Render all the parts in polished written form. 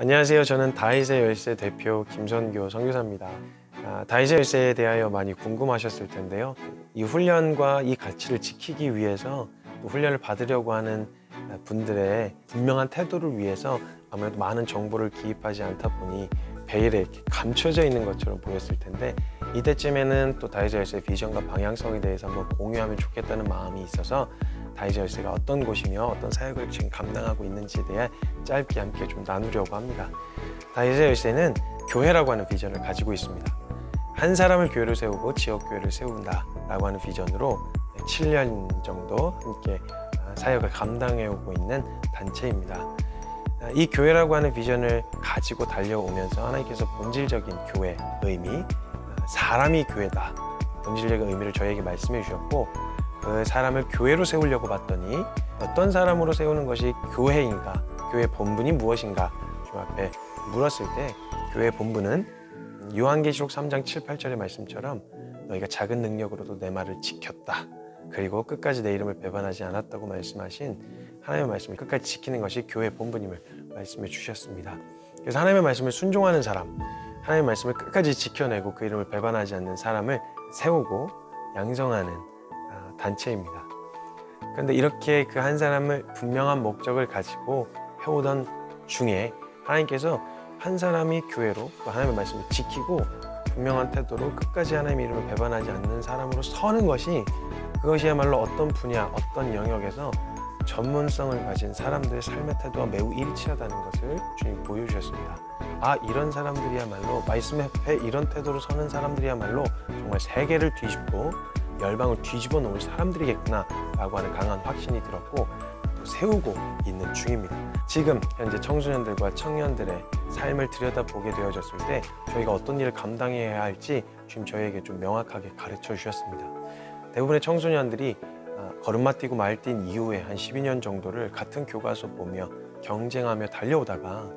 안녕하세요. 저는 다윗의 열쇠 대표 김선교 선교사입니다. 다윗의 열쇠에 대하여 많이 궁금하셨을 텐데요. 이 훈련과 이 가치를 지키기 위해서 또 훈련을 받으려고 하는 분들의 분명한 태도를 위해서 아무래도 많은 정보를 기입하지 않다 보니 베일에 이렇게 감춰져 있는 것처럼 보였을 텐데, 이때쯤에는 또 다윗의 열쇠의 비전과 방향성에 대해서 한번 공유하면 좋겠다는 마음이 있어서 다윗의 열쇠가 어떤 곳이며 어떤 사역을 지금 감당하고 있는지에 대해 짧게 함께 좀 나누려고 합니다. 다윗의 열쇠는 교회라고 하는 비전을 가지고 있습니다. 한 사람을 교회로 세우고 지역교회를 세운다 라고 하는 비전으로 7년 정도 함께 사역을 감당해오고 있는 단체입니다. 이 교회라고 하는 비전을 가지고 달려오면서 하나님께서 본질적인 교회의 의미, 사람이 교회다, 본질적인 의미를 저희에게 말씀해 주셨고, 그 사람을 교회로 세우려고 봤더니 어떤 사람으로 세우는 것이 교회인가, 교회의 본분이 무엇인가 좀 앞에 물었을 때, 교회의 본분은 요한계시록 3장 7, 8절의 말씀처럼 너희가 작은 능력으로도 내 말을 지켰다, 그리고 끝까지 내 이름을 배반하지 않았다고 말씀하신 하나님의 말씀을 끝까지 지키는 것이 교회의 본분임을 말씀해 주셨습니다. 그래서 하나님의 말씀을 순종하는 사람, 하나님의 말씀을 끝까지 지켜내고 그 이름을 배반하지 않는 사람을 세우고 양성하는 단체입니다. 그런데 이렇게 그 한 사람을 분명한 목적을 가지고 해오던 중에 하나님께서 한 사람이 교회로 또 하나님의 말씀을 지키고 분명한 태도로 끝까지 하나님의 이름을 배반하지 않는 사람으로 서는 것이, 그것이야말로 어떤 분야, 어떤 영역에서 전문성을 가진 사람들의 삶의 태도와 매우 일치하다는 것을 주님 보여주셨습니다. 이런 사람들이야말로, 말씀 앞에 이런 태도로 서는 사람들이야말로 정말 세계를 뒤집고 열방을 뒤집어 놓을 사람들이겠구나 라고 하는 강한 확신이 들었고, 또 세우고 있는 중입니다. 지금 현재 청소년들과 청년들의 삶을 들여다보게 되어졌을 때 저희가 어떤 일을 감당해야 할지 지금 저희에게 좀 명확하게 가르쳐 주셨습니다. 대부분의 청소년들이 걸음마 뛰고 말 뛴 이후에 한 12년 정도를 같은 교과서 보며 경쟁하며 달려오다가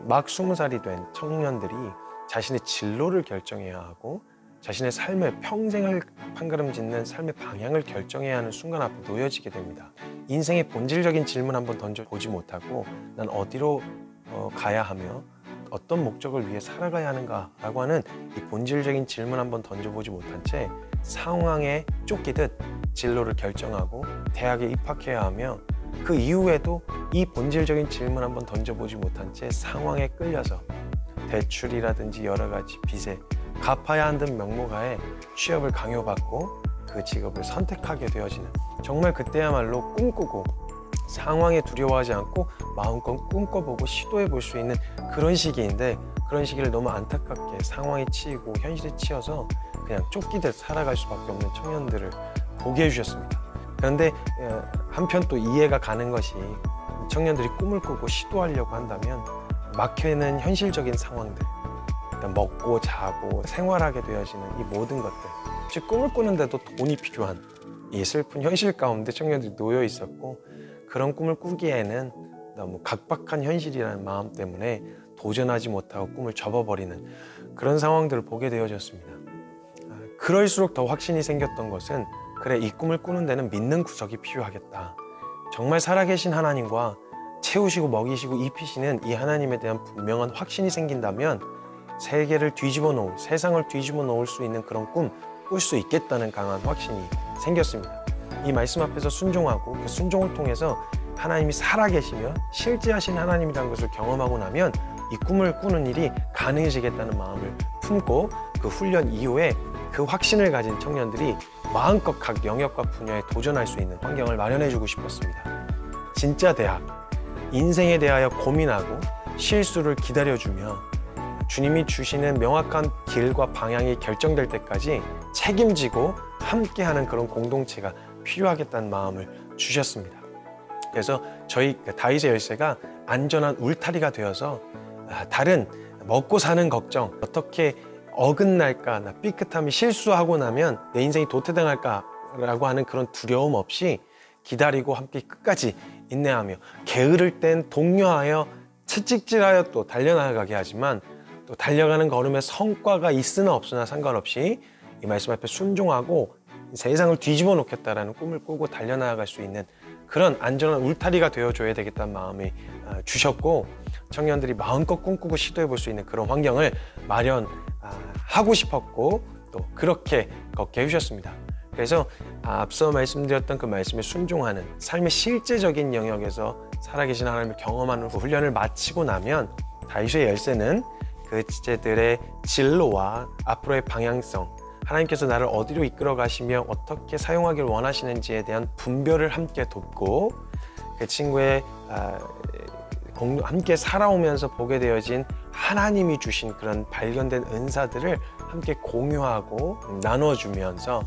막 20살이 된 청년들이 자신의 진로를 결정해야 하고 자신의 삶을, 평생을 판가름짓는 삶의 방향을 결정해야 하는 순간 앞에 놓여지게 됩니다. 인생의 본질적인 질문 한번 던져보지 못하고 난 어디로 가야 하며 어떤 목적을 위해 살아가야 하는가라고 하는 이 본질적인 질문 한번 던져보지 못한 채 상황에 쫓기듯 진로를 결정하고 대학에 입학해야 하며, 그 이후에도 이 본질적인 질문 한번 던져보지 못한 채 상황에 끌려서 대출이라든지 여러 가지 빚에 갚아야 한다는 명목하에 취업을 강요받고 그 직업을 선택하게 되어지는, 정말 그때야말로 꿈꾸고 상황에 두려워하지 않고 마음껏 꿈꿔보고 시도해볼 수 있는 그런 시기인데, 그런 시기를 너무 안타깝게 상황에 치이고 현실에 치여서 그냥 쫓기듯 살아갈 수밖에 없는 청년들을 보게 해주셨습니다. 그런데 한편 또 이해가 가는 것이, 청년들이 꿈을 꾸고 시도하려고 한다면 막혀있는 현실적인 상황들, 일단 먹고 자고 생활하게 되어지는 이 모든 것들, 즉 꿈을 꾸는데도 돈이 필요한 이 슬픈 현실 가운데 청년들이 놓여 있었고, 그런 꿈을 꾸기에는 너무 각박한 현실이라는 마음 때문에 도전하지 못하고 꿈을 접어버리는 그런 상황들을 보게 되어졌습니다. 그럴수록 더 확신이 생겼던 것은, 그래, 이 꿈을 꾸는 데는 믿는 구석이 필요하겠다. 정말 살아계신 하나님과 채우시고 먹이시고 입히시는 이 하나님에 대한 분명한 확신이 생긴다면 세계를 뒤집어 놓을, 세상을 뒤집어 놓을 수 있는 그런 꿈 꿀 수 있겠다는 강한 확신이 생겼습니다. 이 말씀 앞에서 순종하고 그 순종을 통해서 하나님이 살아계시며 실제하신 하나님이라는 것을 경험하고 나면 이 꿈을 꾸는 일이 가능해지겠다는 마음을 품고, 그 훈련 이후에 그 확신을 가진 청년들이 마음껏 각 영역과 분야에 도전할 수 있는 환경을 마련해주고 싶었습니다. 진짜 대학, 인생에 대하여 고민하고 실수를 기다려주며 주님이 주시는 명확한 길과 방향이 결정될 때까지 책임지고 함께하는 그런 공동체가 필요하겠다는 마음을 주셨습니다. 그래서 저희 다윗의 열쇠가 안전한 울타리가 되어서 다른 먹고 사는 걱정, 어떻게 어긋날까, 나 삐끗함이 실수하고 나면 내 인생이 도태당할까라고 하는 그런 두려움 없이 기다리고 함께 끝까지 인내하며, 게으를 땐 독려하여 채찍질하여 또 달려나가게 하지만, 또 달려가는 걸음에 성과가 있으나 없으나 상관없이 이 말씀 앞에 순종하고 세상을 뒤집어 놓겠다라는 꿈을 꾸고 달려나갈 수 있는 그런 안전한 울타리가 되어줘야 되겠다는 마음이 주셨고, 청년들이 마음껏 꿈꾸고 시도해 볼 수 있는 그런 환경을 마련하고 싶었고 또 그렇게 걷게 해주셨습니다. 그래서 앞서 말씀드렸던 그 말씀에 순종하는 삶의 실제적인 영역에서 살아계신 하나님을 경험하는 그 훈련을 마치고 나면 다윗의 열쇠는 그 지체들의 진로와 앞으로의 방향성, 하나님께서 나를 어디로 이끌어 가시며 어떻게 사용하길 원하시는지에 대한 분별을 함께 돕고 그 친구의 함께 살아오면서 보게 되어진 하나님이 주신 그런 발견된 은사들을 함께 공유하고 나눠주면서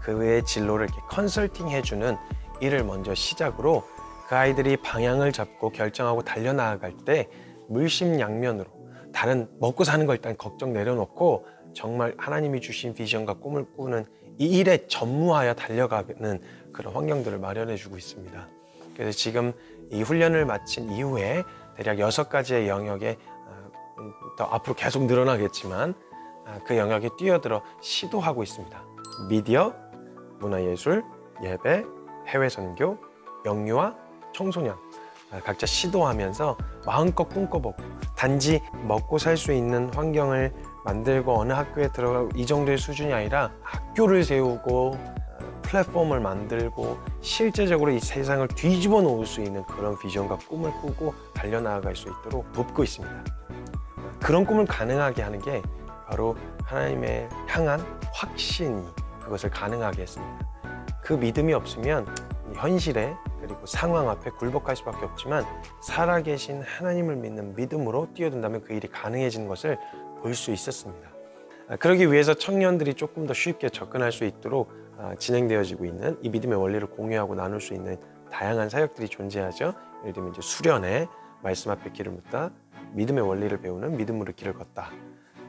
그의 진로를 이렇게 컨설팅 해주는 일을 먼저 시작으로 그 아이들이 방향을 잡고 결정하고 달려나갈 때 물심양면으로 다른 먹고 사는 거 일단 걱정 내려놓고 정말 하나님이 주신 비전과 꿈을 꾸는 이 일에 전무하여 달려가는 그런 환경들을 마련해 주고 있습니다. 그래서 지금 이 훈련을 마친 이후에 대략 6가지의 영역에 더 앞으로 계속 늘어나겠지만 그 영역에 뛰어들어 시도하고 있습니다. 미디어, 문화예술, 예배, 해외 선교, 영유아, 청소년 각자 시도하면서 마음껏 꿈꿔보고 단지 먹고 살 수 있는 환경을 만들고 어느 학교에 들어가고 이 정도의 수준이 아니라 학교를 세우고 플랫폼을 만들고 실제적으로 이 세상을 뒤집어 놓을 수 있는 그런 비전과 꿈을 꾸고 달려나갈 수 있도록 돕고 있습니다. 그런 꿈을 가능하게 하는 게 바로 하나님의 향한 확신이 그것을 가능하게 했습니다. 그 믿음이 없으면 현실에 그리고 상황 앞에 굴복할 수밖에 없지만 살아계신 하나님을 믿는 믿음으로 뛰어든다면 그 일이 가능해지는 것을 볼 수 있었습니다. 그러기 위해서 청년들이 조금 더 쉽게 접근할 수 있도록 진행되어지고 있는 이 믿음의 원리를 공유하고 나눌 수 있는 다양한 사역들이 존재하죠. 예를 들면 이제 수련회, 말씀 앞에 길을 묻다, 믿음의 원리를 배우는 믿음으로 길을 걷다,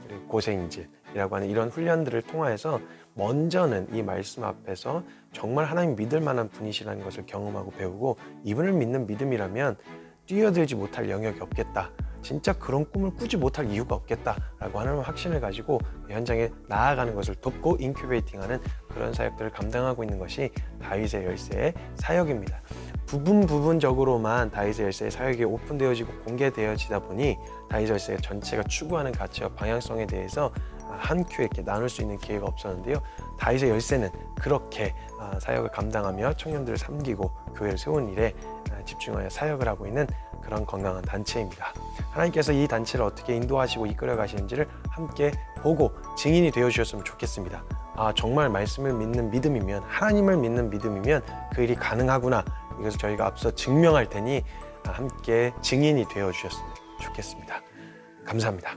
그리고 고생인질이라고 하는 이런 훈련들을 통하여서 먼저는 이 말씀 앞에서 정말 하나님 믿을 만한 분이시라는 것을 경험하고 배우고 이분을 믿는 믿음이라면 뛰어들지 못할 영역이 없겠다. 진짜 그런 꿈을 꾸지 못할 이유가 없겠다라고 하는 확신을 가지고 현장에 나아가는 것을 돕고 인큐베이팅하는 그런 사역들을 감당하고 있는 것이 다윗의 열쇠의 사역입니다. 부분적으로만 다윗의 열쇠의 사역이 오픈되어지고 공개되어지다 보니 다윗의 열쇠 전체가 추구하는 가치와 방향성에 대해서 한 큐에 이렇게 나눌 수 있는 기회가 없었는데요. 다윗의 열쇠는 그렇게 사역을 감당하며 청년들을 섬기고 교회를 세우는 일에 집중하여 사역을 하고 있는 그런 건강한 단체입니다. 하나님께서 이 단체를 어떻게 인도하시고 이끌어 가시는지를 함께 보고 증인이 되어 주셨으면 좋겠습니다. 정말 말씀을 믿는 믿음이면, 하나님을 믿는 믿음이면 그 일이 가능하구나, 이것을 저희가 앞서 증명할 테니 함께 증인이 되어 주셨으면 좋겠습니다. 감사합니다.